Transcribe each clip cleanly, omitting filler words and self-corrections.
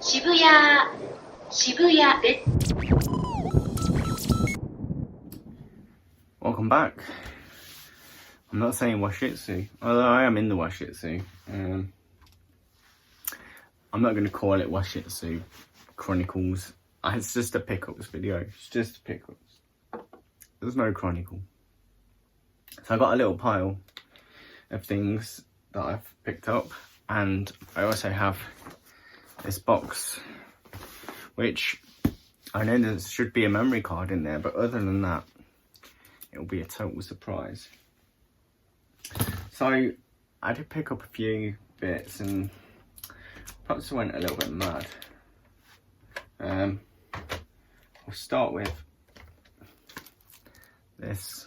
渋谷です。 Welcome back. I'm not saying washitsu, although I am in the washitsu. I'm not going to call it Washitsu Chronicles. It's just a pickles video. It's just pickles. There's no chronicle. So I got a little pile of things that I've picked up, and I also have this box, which I know there should be a memory card in there, but other than that, it'll be a total surprise. So I did pick up a few bits and perhaps went a little bit mad. I'll start with this.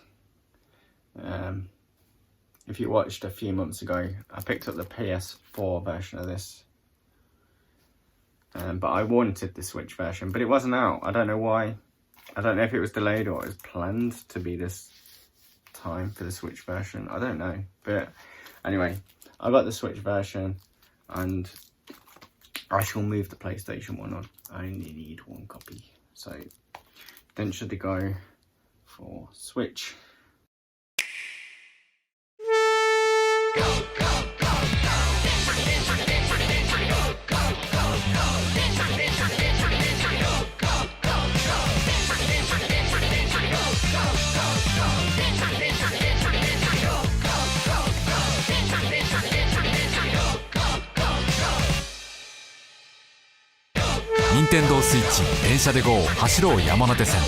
If you watched a few months ago, I picked up the PS4 version of this. But I wanted the Switch version, but it wasn't out. I don't know why. I don't know if it was delayed or it was planned to be this time for the Switch version. I don't know. But anyway, I got the Switch version and I shall move the PlayStation one on. I only need one copy. So then should they go for Switch. Go, go, go, go. 任天堂スイッチ電車で GO 走ろう山手線。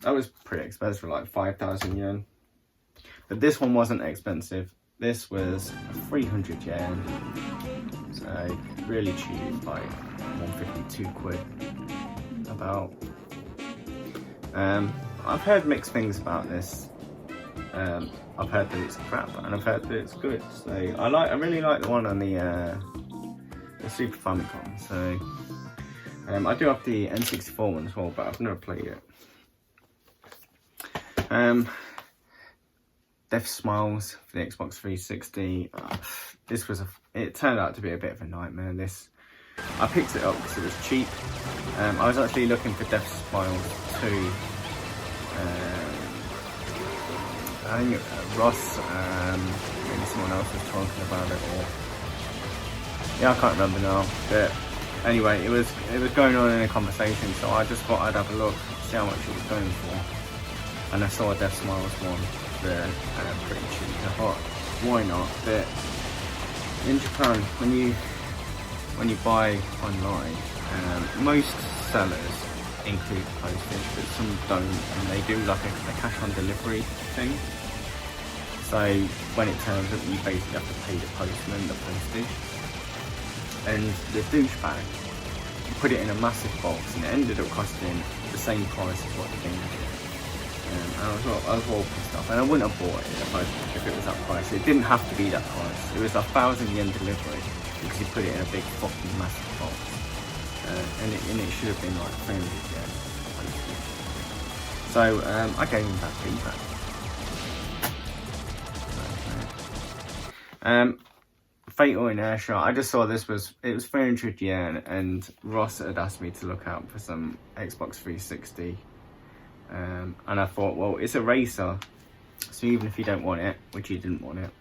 That was pretty expensive, for like 5,000 yen. But this one wasn't expensive. This was 300 yen. So really cheap, like 152 quid. About. I've heard mixed things about this. I've heard that it's crap and I've heard that it's good. So I really like the one on the Super Famicom. So I do have the N64 one as well, but I've never played it. Death Smiles for the Xbox 360. It turned out to be a bit of a nightmare. I picked it up because it was cheap. I was actually looking for Death Smiles 2. I think Ross, maybe someone else was talking about it, or yeah, I can't remember now. But anyway, it was going on in a conversation, so I just thought I'd have a look, see how much it was going for. And I saw a Death Smiles one there, pretty cheap. I thought, why not? But in Japan, when you buy online, most sellers include postage, but some don't, and they do like a cash on delivery thing. So when it turns up, you basically have to pay the postman the postage. And the douchebag put it in a massive box, and it ended up costing the same price as what the game did. And I was all pissed off, and I wouldn't have bought it if it was that price. It didn't have to be that price. It was 1,000 yen delivery because he put it in a big fucking massive box. And it should have been like 300 yen. So I gave him that feedback. Fatal Inertia. I just saw it was 300 yen, and Ross had asked me to look out for some Xbox 360. And I thought, well, it's a racer, so even if you don't want it, which you didn't want it,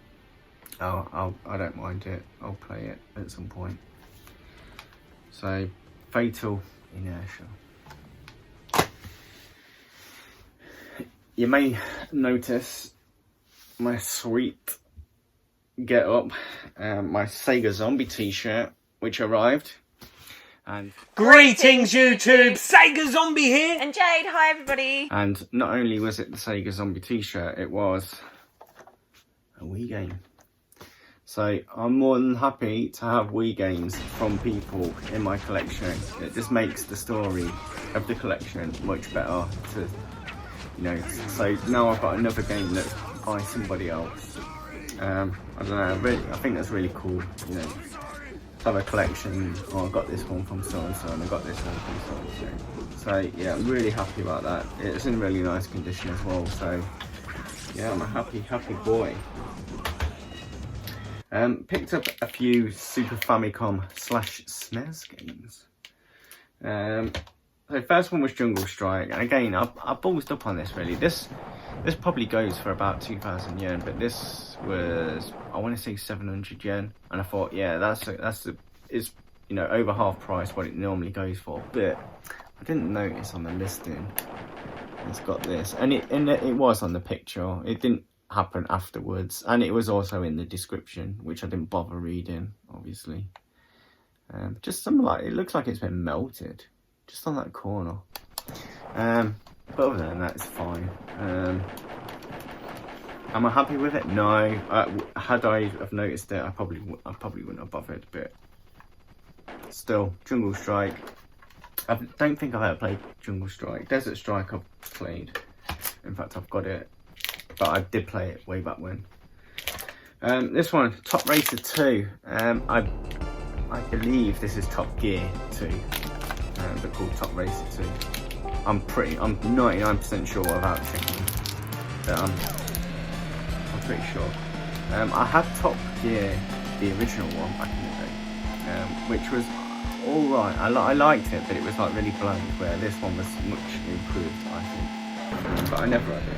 I don't mind it. I'll play it at some point. So, Fatal Inertia. You may notice my sweet get up, my Sega Zombie t-shirt, which arrived. And greetings YouTube, Sega Zombie here! And Jade, hi everybody! And not only was it the Sega Zombie t-shirt, it was a Wii game. So I'm more than happy to have Wii games from people in my collection. It just makes the story of the collection much better so now I've got another game that's by somebody else. I don't know, I think that's really cool, to have a collection. Oh, I got this one from so-and-so, and I got this one from so-and-so. So yeah, I'm really happy about that. It's in really nice condition as well, so yeah, I'm a happy boy. Picked up a few Super Famicom / SNES games. So first one was Jungle Strike, and again I ballsed up on this really. This probably goes for about 2,000 yen, but this was, I want to say 700 yen, and I thought, yeah, it's you know, over half price what it normally goes for. But I didn't notice on the listing it's got this, and it was on the picture. It didn't happen afterwards, and it was also in the description, which I didn't bother reading, obviously. Just something like, it looks like it's been melted just on that corner. But other than that, it's fine. Am I happy with it? No. Had I have noticed it, I probably wouldn't have bothered. But still, Jungle Strike. I don't think I've ever played Jungle Strike. Desert Strike I've played. In fact, I've got it, but I did play it way back when. This one, Top Racer 2. I believe this is Top Gear 2. They're called Top Racer 2. I'm 99% sure without checking, but I'm pretty sure. I had Top Gear, the original one, back in the day, which was alright. I liked it, but it was like really bland, where this one was much improved, I think. But I never had it.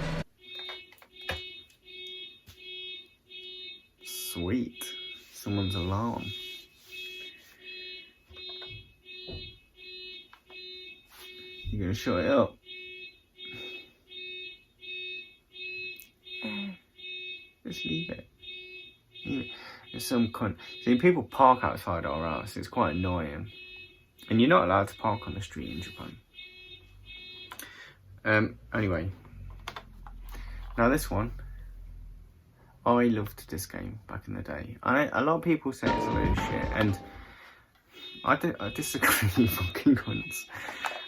Sweet. Someone's alarm. You're gonna shut it up. Just leave it. There's some cunt. See, people park outside our house. It's quite annoying. And you're not allowed to park on the street in Japan. Anyway. Now this one. I loved this game back in the day. A lot of people say it's a load of shit. And I disagree, fucking cunts.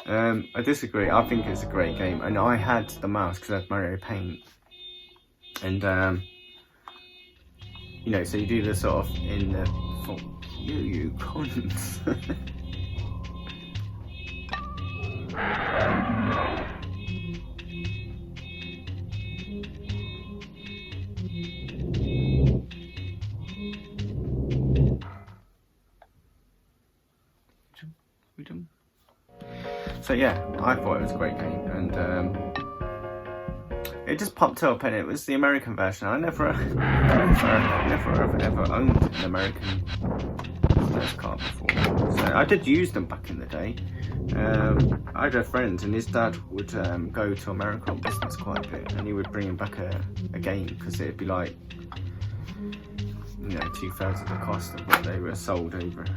I disagree. I think it's a great game, and I had the mouse because I had Mario Paint, and you know, so you do the sort of in the fuck you cunts. We done? So yeah, I thought it was a great game, and it just popped up, and it was the American version. I never owned an American SNES card before, so I did use them back in the day. I had a friend, and his dad would go to America on business quite a bit, and he would bring him back a game, because it'd be like, you know, 2/3 of the cost of what they were sold over here.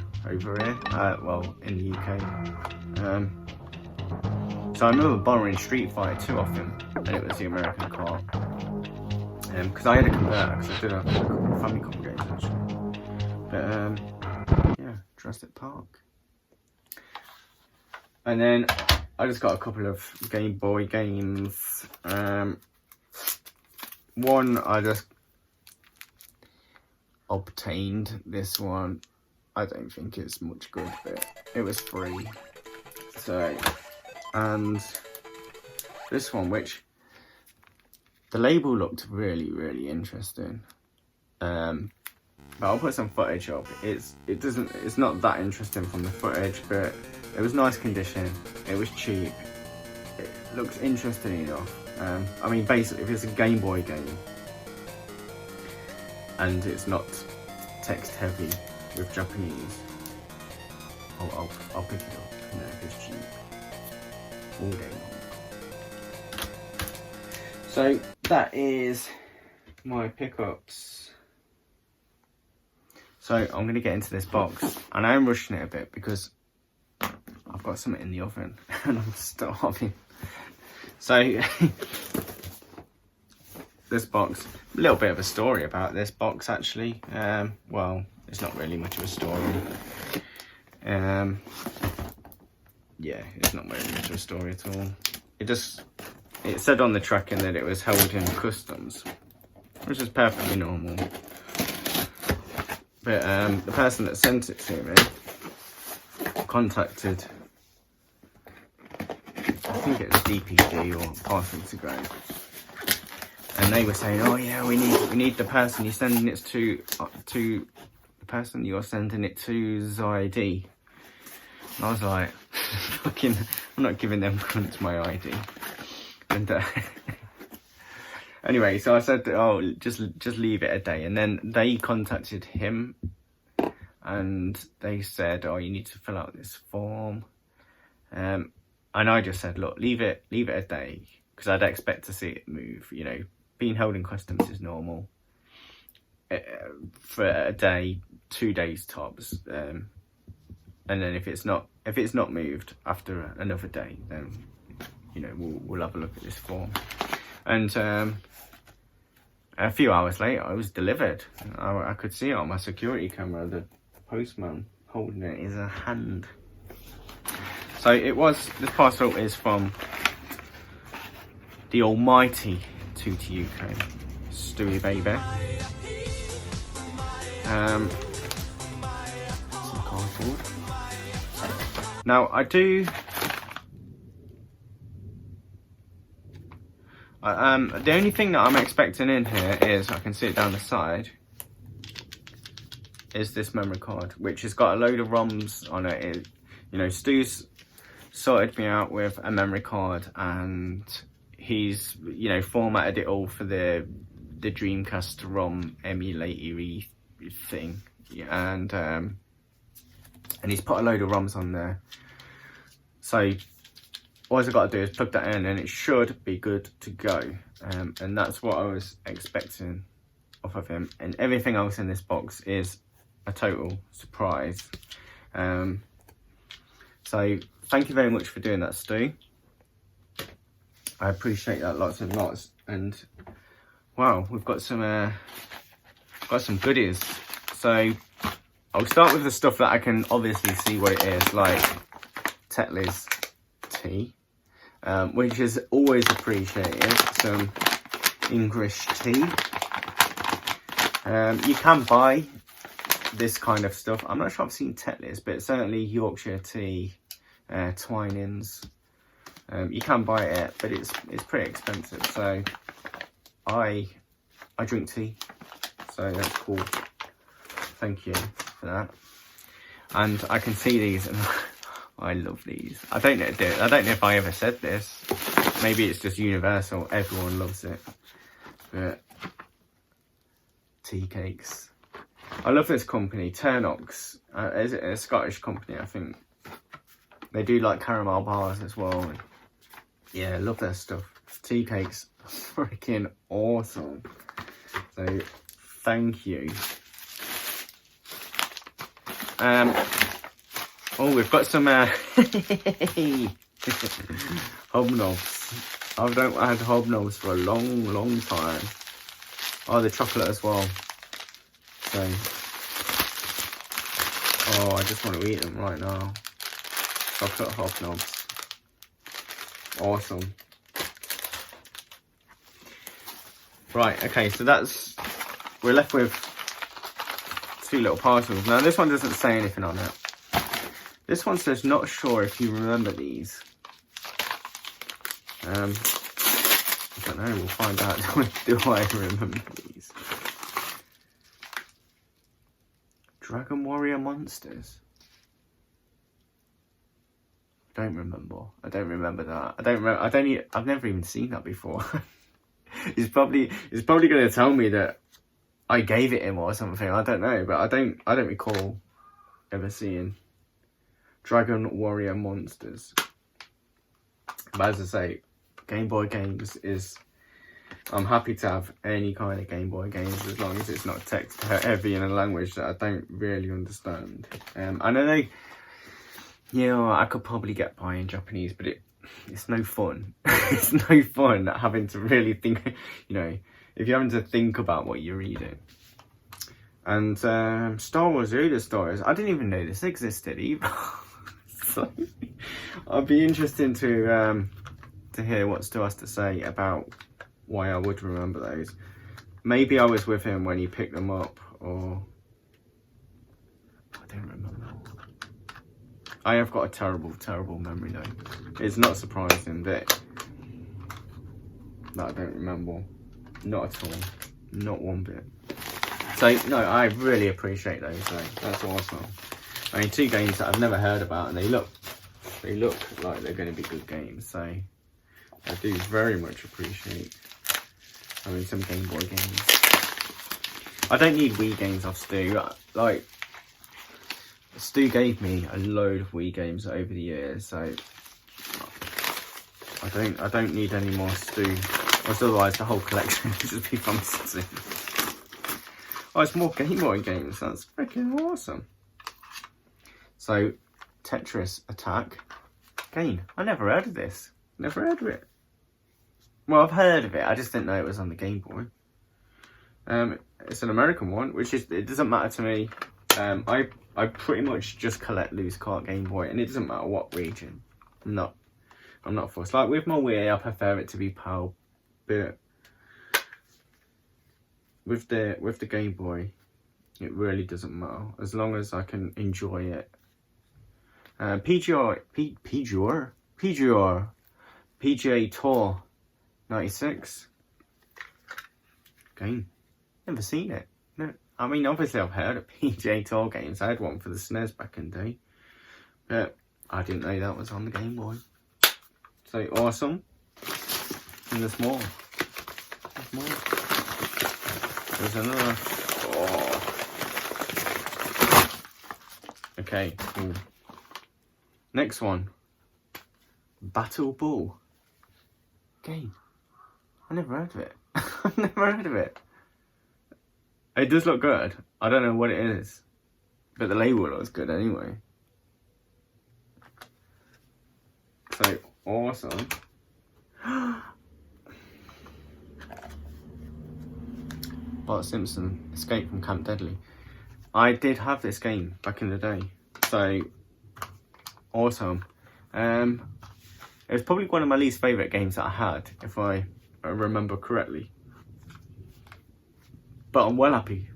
Well, in the UK. So I remember borrowing Street Fighter 2 off him, and it was the American card. Because I had a converter, because I did have a couple of Famicom games actually. But yeah, Jurassic Park. And then I just got a couple of Game Boy games. One I just obtained. This one, I don't think it's much good, but it was free. So, and this one, which the label looked really, really interesting. But I'll put some footage up. It's not that interesting from the footage, but it was nice condition. It was cheap. It looks interesting enough. I mean, basically, if it's a Game Boy game and it's not text heavy with Japanese, I'll pick it up. No, if it's cheap. All day long. So that is my pickups. So I'm going to get into this box, and I am rushing it a bit because I've got something in the oven and I'm starving. So this box, a little bit of a story about this box actually. Well, it's not really much of a story. Yeah, it's not really much of a story at all. It said on the tracking that it was held in customs, which is perfectly normal. But the person that sent it to me contacted, I think it was DPD or Parcel to Go, and and they were saying, oh yeah, we need the person you're sending it to the person you're sending it to ID. And I was like, fucking, I'm not giving them cunts my ID. And anyway, so I said, oh, just leave it a day. And then they contacted him and they said, oh, you need to fill out this form. And I just said, look, leave it a day, because I'd expect to see it move. You know, being held in customs is normal. For a day, 2 days tops. And then if it's not moved after another day, then, you know, we'll have a look at this form. And a few hours later, I was delivered. I could see it on my security camera, the postman holding it in his hand. So this parcel is from the almighty Tooty UK, Stewie baby. Some cardboard. Now I do. The only thing that I'm expecting in here is, I can see it down the side, is this memory card, which has got a load of ROMs on it. You know, Stu's sorted me out with a memory card, and he's, you know, formatted it all for the Dreamcast ROM emulator-y thing, and he's put a load of ROMs on there. So all I've got to do is plug that in and it should be good to go. And that's what I was expecting off of him. And everything else in this box is a total surprise. So thank you very much for doing that, Stu. I appreciate that lots and lots. And wow, we've got some goodies. So I'll start with the stuff that I can obviously see what it is, like Tetley's tea. Which is always appreciated, some English tea. You can buy this kind of stuff. I'm not sure I've seen Tetley's, but certainly Yorkshire tea, Twinings. You can buy it, but it's pretty expensive. So I drink tea, so that's cool. Thank you for that. And I can see these. And I love these. I don't know if I ever said this. Maybe it's just universal. Everyone loves it. But tea cakes. I love this company, Turnox. Is it a Scottish company? I think they do like caramel bars as well. And yeah, I love their stuff. Tea cakes, freaking awesome. So thank you. Oh, we've got some hobnobs. I've not had hobnobs for a long time. Oh, the chocolate as well. So, oh, I just want to eat them right now. Chocolate hobnobs. Awesome. Right, okay, so we're left with 2 little parcels. Now, this one doesn't say anything on it. This one says, not sure if you remember these. I don't know, we'll find out. Do I remember these? Dragon Warrior Monsters. I don't remember that. I've never even seen that before. He's probably going to tell me that I gave it him or something. I don't know, but I don't recall ever seeing Dragon Warrior Monsters. But as I say, Game Boy games is... I'm happy to have any kind of Game Boy games as long as it's not text heavy in a language that I don't really understand. I know I could probably get by in Japanese, but it's no fun. It's no fun having to really think, you know, if you're having to think about what you're reading. And Star Wars Yoda stories, I didn't even know this existed either. So, I'd be interested to hear what Stu has to say about why I would remember those. Maybe I was with him when he picked them up, or I don't remember. I have got a terrible memory though. It's not surprising that I don't remember. Not at all. Not one bit. So, no, I really appreciate those, though. That's awesome. I mean, 2 games that I've never heard about, and they look like they're going to be good games, so I do very much appreciate having some Game Boy games. I don't need Wii games off Stu. Like, Stu gave me a load of Wii games over the years, so I don't need any more Stu. Otherwise, the whole collection would just be from Stu. Oh, it's more Game Boy games. That's freaking awesome. So, Tetris Attack. Again, I never heard of this. Never heard of it. Well, I've heard of it. I just didn't know it was on the Game Boy. It's an American one, which is, it doesn't matter to me. I pretty much just collect loose cart Game Boy, and it doesn't matter what region. I'm not fussed. Like with my Wii, I prefer it to be PAL, but with the Game Boy, it really doesn't matter as long as I can enjoy it. PGA Tour 96. Game. Never seen it. No, I mean obviously I've heard of PGA Tour games. I had one for the SNES back in the day, but I didn't know that was on the Game Boy. So awesome. And there's more. There's more. There's another. Oh. Okay, cool. Next one. Battle Ball. Game. I never heard of it. I've never heard of it. It does look good. I don't know what it is, but the label looks good anyway. So awesome. Bart Simpson, Escape from Camp Deadly. I did have this game back in the day, so awesome. It was probably one of my least favourite games that I had, if I remember correctly. But I'm well happy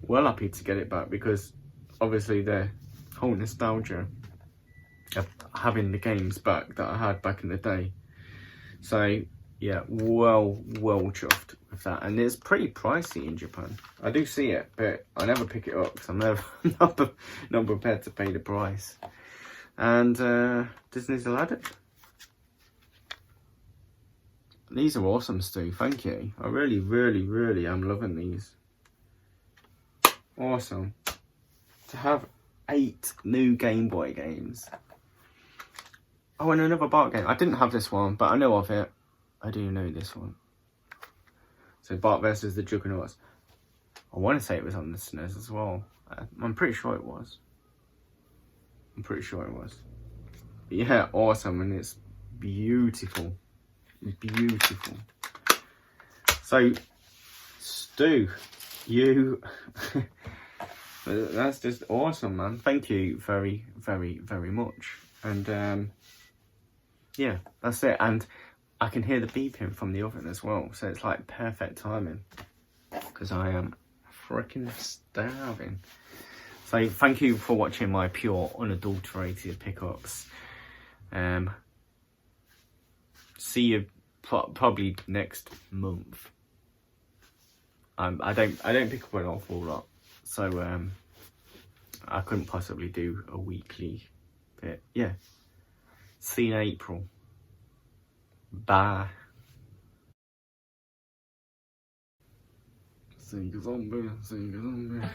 to get it back, because obviously the whole nostalgia of having the games back that I had back in the day. So yeah, well chuffed with that. And it's pretty pricey in Japan. I do see it, but I never pick it up because I'm never not prepared to pay the price. And Disney's Aladdin. These are awesome, Stu. Thank you. I really am loving these. Awesome. To have 8 new Game Boy games. Oh, and another Bart game. I didn't have this one, but I know of it. I do know this one. So Bart versus the Juggernauts. I want to say it was on the SNES as well. I'm pretty sure it was. But yeah, awesome, and it's beautiful. It's beautiful. So, Stu, you... that's just awesome, man. Thank you very much. And yeah, that's it. And I can hear the beeping from the oven as well, so it's like perfect timing, because I am freaking starving. So thank you for watching my pure, unadulterated pickups. See you probably next month. I don't pick up an awful lot, so I couldn't possibly do a weekly bit. Yeah. See you in April. Bye. Sega Zombie, Sega Zombie.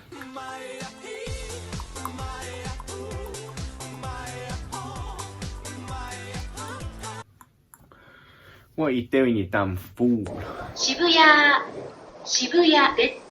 What are you doing, you damn fool? 渋谷レッド